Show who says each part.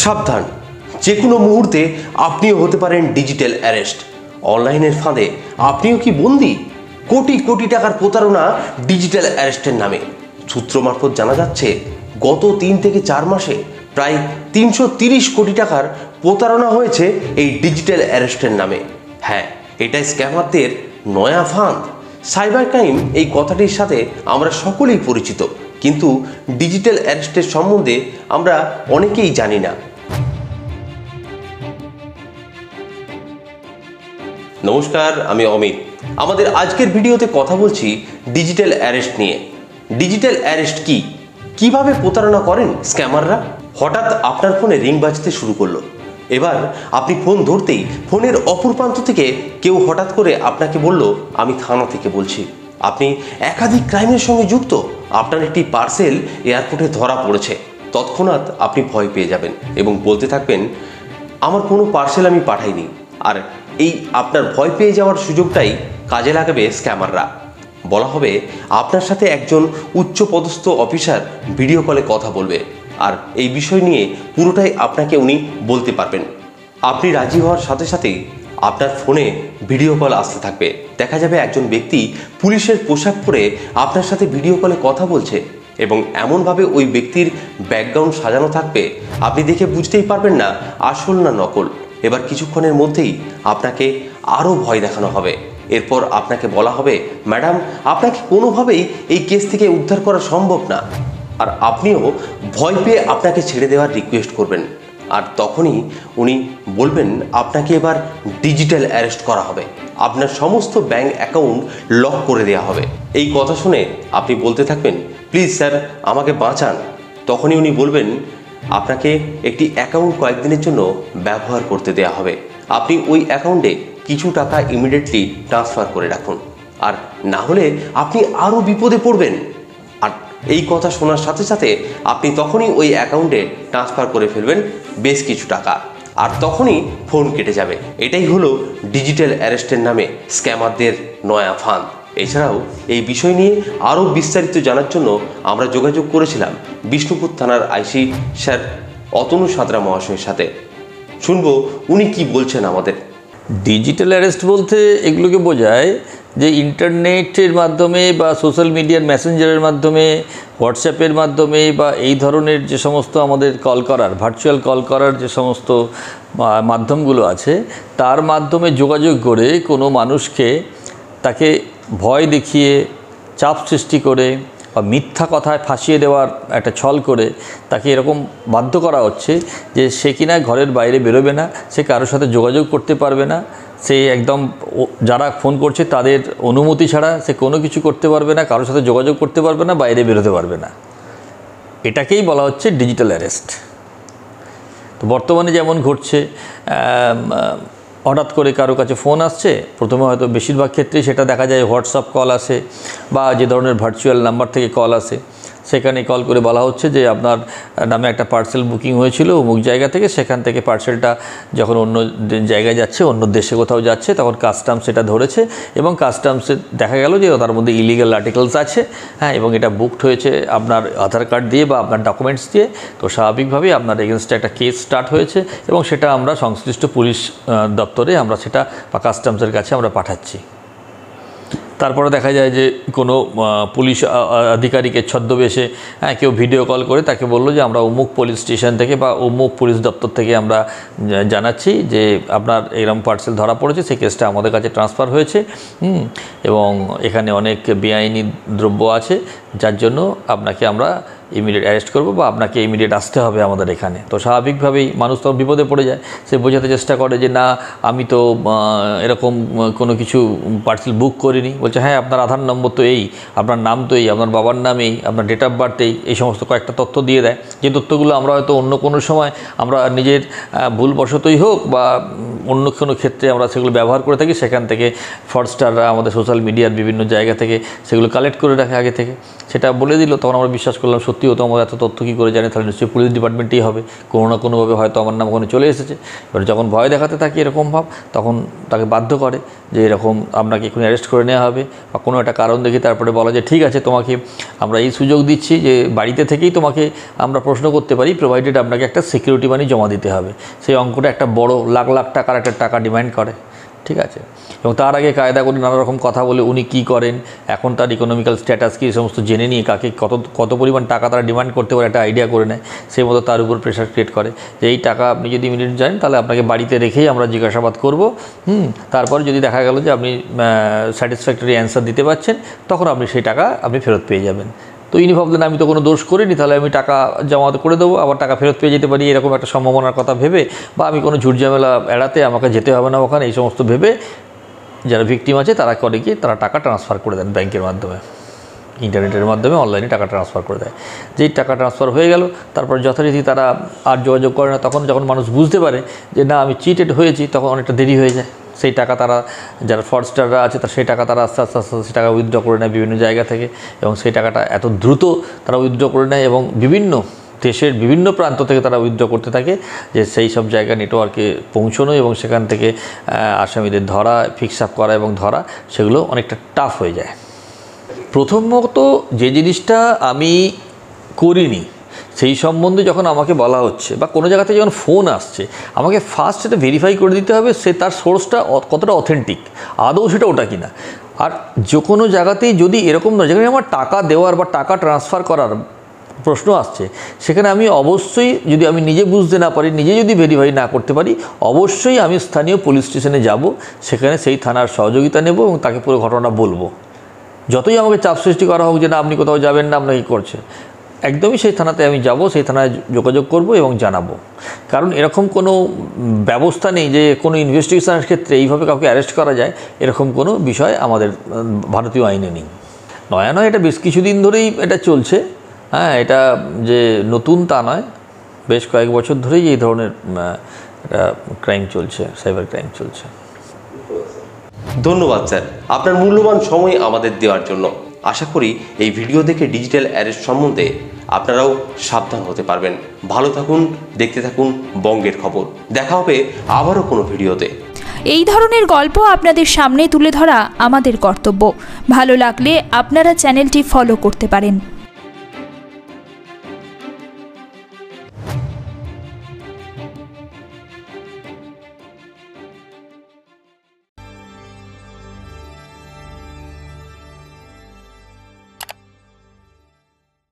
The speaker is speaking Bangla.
Speaker 1: সাবধান, যে কোনো মুহূর্তে আপনিও হতে পারেন ডিজিটাল অ্যারেস্ট। অনলাইনের ফাঁদে আপনিও কি বন্দী? কোটি কোটি টাকার প্রতারণা ডিজিটাল অ্যারেস্টের নামে। সূত্র মারফত জানা যাচ্ছে, গত 3 থেকে 4 মাসে প্রায় 330 কোটি টাকার প্রতারণা হয়েছে এই ডিজিটাল অ্যারেস্টের নামে। হ্যাঁ, এটাই স্ক্যামারদের নয়া ফাঁদ। সাইবার ক্রাইম এই কথাটির সাথে আমরা সকলেই পরিচিত, কিন্তু ডিজিটাল অ্যারেস্টের সম্বন্ধে আমরা অনেকেই জানি না। নমস্কার, আমি অমিত। আমাদের আজকের ভিডিওতে কথা বলছি ডিজিটাল অ্যারেস্ট নিয়ে। ডিজিটাল অ্যারেস্ট কি, কিভাবে প্রতারণা করেন স্ক্যামাররা? হঠাৎ আপনার ফোনে রিং বাজতে শুরু করলো। এবার আপনি ফোন ধরতেই ফোনের অপর প্রান্ত থেকে কেউ হঠাৎ করে আপনাকে বলল, আমি থানা থেকে বলছি। আপনি একাধিক ক্রাইমের সঙ্গে যুক্ত, আপনার একটি পার্সেল এয়ারপোর্টে ধরা পড়েছে। তৎক্ষণাৎ আপনি ভয় পেয়ে যাবেন এবং বলতে থাকবেন, আমার কোনো পার্সেল আমি পাঠাইনি। আর এই আপনার ভয় পেয়ে যাওয়ার সুযোগটাই কাজে লাগাবে স্ক্যামাররা। বলা হবে, আপনার সাথে একজন উচ্চপদস্থ অফিসার ভিডিও কলে কথা বলবে, আর এই বিষয় নিয়ে পুরোটাই আপনাকে উনি বলতে পারবেন। আপনি রাজি হওয়ার সাথে সাথেই আপনার ফোনে ভিডিও কল আসতে থাকবে। দেখা যাবে একজন ব্যক্তি পুলিশের পোশাক পরে আপনার সাথে ভিডিও কলে কথা বলছে, এবং এমনভাবে ওই ব্যক্তির ব্যাকগ্রাউন্ড সাজানো থাকবে, আপনি দেখে বুঝতেই পারবেন না আসল না নকল। এবার কিছুক্ষণের মধ্যেই আপনাকে আরও ভয় দেখানো হবে। এরপর আপনাকে বলা হবে, ম্যাডাম, আপনাকে কোনোভাবেই এই কেস থেকে উদ্ধার করা সম্ভব না। আর আপনিও ভয় পেয়ে আপনাকে ছেড়ে দেওয়ার রিকোয়েস্ট করবেন। আর তখনই উনি বলবেন, আপনাকে এবার ডিজিটাল অ্যারেস্ট করা হবে, আপনার সমস্ত ব্যাংক অ্যাকাউন্ট লক করে দেওয়া হবে। এই কথা শুনে আপনি বলতে থাকবেন, প্লিজ স্যার, আমাকে বাঁচান। তখনই উনি বলবেন, আপনাকে একটি অ্যাকাউন্ট কয়েকদিনের জন্য ব্যবহার করতে দেওয়া হবে। আপনি ওই অ্যাকাউন্টে কিছু টাকা ইমিডিয়েটলি ট্রান্সফার করে রাখুন, আর না হলে আপনি আরও বিপদে পড়বেন। আর এই কথা শোনার সাথে সাথে আপনি তখনই ওই অ্যাকাউন্টে ট্রান্সফার করে ফেলবেন বেশ কিছু টাকা, আর তখনই ফোন কেটে যাবে। এটাই হলো ডিজিটাল অ্যারেস্টের নামে স্ক্যামারদের নয়া ফাঁদ। এছাড়াও এই বিষয় নিয়ে আরও বিস্তারিত জানার জন্য আমরা যোগাযোগ করেছিলাম বিষ্ণুপুর থানার আইসি স্যার অতনু সাঁতরা মহাশয়ের সাথে। শুনবো উনি কি বলছেন আমাদের।
Speaker 2: ডিজিটাল অ্যারেস্ট বলতে এগুলোকে বোঝায় যে ইন্টারনেটের মাধ্যমে বা সোশ্যাল মিডিয়ার মেসেঞ্জারের মাধ্যমে, হোয়াটসঅ্যাপের মাধ্যমে বা এই ধরনের যে সমস্ত আমাদের কল করার, ভার্চুয়াল কল করার যে সমস্ত মাধ্যমগুলো আছে, তার মাধ্যমে যোগাযোগ করে কোনো মানুষকে তাকে ভয় দেখিয়ে, চাপ সৃষ্টি করে বা মিথ্যা কথায় ফাঁসিয়ে দেওয়ার একটা ছল করে তাকে এরকম বাধ্য করা হচ্ছে যে সে কিনা ঘরের বাইরে বেরোবে না, সে কারোর সাথে যোগাযোগ করতে পারবে না, সে একদম যারা ফোন করছে তাদের অনুমতি ছাড়া সে কোনো কিছু করতে পারবে না, কারোর সাথে যোগাযোগ করতে পারবে না, বাইরে বেরোতে পারবে না। এটাকেই বলা হচ্ছে ডিজিটাল অ্যারেস্ট। তো বর্তমানে যেমন ঘটছে, হঠাৎ করে কারো কাছে ফোন আসছে, প্রথমে হয়তো বেশিরভাগ ক্ষেত্রেই সেটা দেখা যায় হোয়াটসঅ্যাপ কল আসে বা যে ধরনের ভার্চুয়াল নাম্বার থেকে কল আসে, সেখানে কল করে বলা হচ্ছে যে আপনার নামে একটা পার্সেল বুকিং হয়েছিল অমুক জায়গা থেকে, সেখান থেকে পার্সেলটা যখন অন্য জায়গায় যাচ্ছে, অন্য দেশে কোথাও যাচ্ছে, তখন কাস্টমস সেটা ধরেছে এবং কাস্টমসে দেখা গেল যে তার মধ্যে ইলিগাল আর্টিকেলস আছে, হ্যাঁ, এবং এটা বুকড হয়েছে আপনার আধার কার্ড দিয়ে বা আপনার ডকুমেন্টস দিয়ে। তো স্বাভাবিকভাবেই আপনার এগেনস্টে একটা কেস স্টার্ট হয়েছে এবং সেটা আমরা সংশ্লিষ্ট পুলিশ দপ্তরে আমরা সেটা বা কাস্টমসের কাছে আমরা পাঠাচ্ছি। তারপরে দেখা যায় যে কোনো পুলিশ আধিকারিকের ছদ্মবেশে কেউ ভিডিও কল করে তাকে বললো যে আমরা অমুক পুলিশ স্টেশন থেকে বা অমুক পুলিশ দপ্তর থেকে আমরা জানাচ্ছি যে আপনার এরকম পার্সেল ধরা পড়েছে, সেই কেসটা আমাদের কাছে ট্রান্সফার হয়েছে, এবং এখানে অনেক বেআইনি দ্রব্য আছে, যার জন্য আপনাকে আমরা ইমিডিয়েট অ্যারেস্ট করবো বা আপনাকে ইমিডিয়েট আসতে হবে আমাদের এখানে। তো স্বাভাবিকভাবেই মানুষ তো বিপদে পড়ে যায়, সে বোঝাতে চেষ্টা করে যে না, আমি তো এরকম কোনো কিছু পার্সেল বুক করিনি। বলছে হ্যাঁ, আপনার আধার নম্বর তো এই, আপনার নাম তো এই, আপনার বাবার নাম আপনার ডেট অফ বার্থ এই সমস্ত কয়েকটা তথ্য দিয়ে দেয়, যে তথ্যগুলো আমরা হয়তো অন্য কোনো সময় আমরা নিজের ভুলবশতই হোক বা অন্য কোনো ক্ষেত্রে আমরা সেগুলো ব্যবহার করে থাকি, সেখান থেকে ফ্রডস্টাররা আমাদের সোশ্যাল মিডিয়ার বিভিন্ন জায়গা থেকে সেগুলো কালেক্ট করে রাখে আগে থেকে। সেটা বলে দিল, তখন আমরা বিশ্বাস করলাম সত্যি হতো, আমার এত তথ্য কী করে জানি, তাহলে নিশ্চয়ই পুলিশ ডিপার্টমেন্টেই হবে, কোনো না কোনোভাবে হয়তো আমার নাম ওখানে চলে এসেছে। এবার যখন ভয় দেখাতে থাকি এরকম ভাব, তখন তাকে বাধ্য করে যে এরকম আপনাকে এখনই অ্যারেস্ট করে নেওয়া হবে, বা কোনো একটা কারণ দেখি তারপরে বলা যে ঠিক আছে তোমাকে আমরা এই সুযোগ দিচ্ছি যে বাড়িতে থেকেই তোমাকে আমরা প্রশ্ন করতে পারি, প্রোভাইডেড আপনাকে একটা সিকিউরিটি মানি জমা দিতে হবে। সেই অঙ্কটা একটা বড় লাখ লাখ টাকার একটা টাকা ডিমান্ড করে, ঠিক আছে। এবং তার আগে কায়দা করে নানা রকম কথা বলে উনি কী করেন, এখন তার ইকোনমিক্যাল স্ট্যাটাস কী, সমস্ত জেনে নিয়ে কাকে কত পরিমাণ টাকা তারা ডিমান্ড করতে পারে একটা আইডিয়া করে নেয়। সেই মতো তার উপর প্রেশার ক্রিয়েট করে যে এই টাকা আপনি যদি ইমিডিয়েট জানেন তাহলে আপনাকে বাড়িতে রেখেই আমরা জিজ্ঞাসাবাদ করব, তারপর যদি দেখা গেল যে আপনি স্যাটিসফ্যাক্টরি অ্যান্সার দিতে পারছেন, তখন আপনি সেই টাকা আপনি ফেরত পেয়ে যাবেন। তো ইনি ভাবলেন আমি তো কোনো দোষ করিনি, তাহলে আমি টাকা জমা করে দেবো, আবার টাকা ফেরত পেয়ে যেতে পারি, এরকম একটা সম্ভাবনার কথা ভেবে, বা আমি কোনো ঝুটঝামেলা এড়াতে আমাকে যেতে হবে না ওখানে, এই সমস্ত ভেবে যারা ভিকটিম আছে তারা করে কি, তারা টাকা ট্রান্সফার করে দেন ব্যাংকের মাধ্যমে, ইন্টারনেটের মাধ্যমে অনলাইনে টাকা ট্রান্সফার করে দেয়। যেই টাকা ট্রান্সফার হয়ে গেল, তারপর যথারীতি তারা আর যোগাযোগ করে না। তখন যখন মানুষ বুঝতে পারে যে না আমি চিটেড হয়েছি, তখন অনেকটা দেরি হয়ে যায়। সেই টাকা তারা, যারা ফ্রডস্টাররা আছে তার সেই টাকা তারা আস্তে আস্তে আস্তে সেই টাকা উইথড্র করে নেয় বিভিন্ন জায়গা থেকে, এবং সেই টাকাটা এত দ্রুত তারা উইথড্র করে নেয় এবং বিভিন্ন দেশের বিভিন্ন প্রান্ত থেকে তারা উইথড্র করতে থাকে, যে সেই সব জায়গা নেটওয়ার্কে পৌঁছানো এবং সেখান থেকে আসামিদের ধরা, ফিক্স আপ করা এবং ধরা, সেগুলো অনেকটা টাফ হয়ে যায়। প্রথমত যে জিনিসটা আমি করিনি সেই সম্বন্ধে যখন আমাকে বলা হচ্ছে, বা কোনো জায়গাতে যখন ফোন আসছে, আমাকে ফার্স্ট সেটা ভেরিফাই করে দিতে হবে সে তার সোর্সটা কতটা অথেন্টিক, আদৌ সেটা ওটা কিনা। আর যে কোনো জায়গাতেই যদি এরকম নয় যেখানে আমার টাকা দেওয়ার বা টাকা ট্রান্সফার করার প্রশ্ন আসছে, সেখানে আমি অবশ্যই, যদি আমি নিজে বুঝতে না পারি, নিজে যদি ভেরিফাই না করতে পারি, অবশ্যই আমি স্থানীয় পুলিশ স্টেশনে যাব, সেখানে সেই থানার সহযোগিতা নেব এবং তাকে পুরো ঘটনা বলবো। যতই আমাকে চাপ সৃষ্টি করা হোক যে না আপনি কোথাও যাবেন না, আপনাকে করছে, একদমই সেই থানাতে আমি যাব, সেই থানায় যোগাযোগ করব এবং জানাবো। কারণ এরকম কোনো ব্যবস্থা নেই যে কোনো ইনভেস্টিগেশনের ক্ষেত্রে এইভাবে কাউকে অ্যারেস্ট করা যায়, এরকম কোনো বিষয় আমাদের ভারতীয় আইনে নেই। নয়, এটা বেশ কিছুদিন ধরেই এটা চলছে। হ্যাঁ, এটা যে নতুন তা নয়, বেশ কয়েক বছর ধরেই এই ধরনের একটা ক্রাইম চলছে, সাইবার ক্রাইম চলছে।
Speaker 1: ধন্যবাদ স্যার আপনার মূল্যবান সময় আমাদের দেওয়ার জন্য। আশা করি এই ভিডিও দেখে ডিজিটাল অ্যারেস্ট সম্বন্ধে আপনারাও সাবধান হতে পারবেন। ভালো থাকুন, দেখতে থাকুন বঙ্গের খবর। দেখা হবে আবারও কোনো ভিডিওতে।
Speaker 3: এই ধরনের গল্প আপনাদের সামনে তুলে ধরা আমাদের কর্তব্য। ভালো লাগলে আপনারা চ্যানেলটি ফলো করতে পারেন।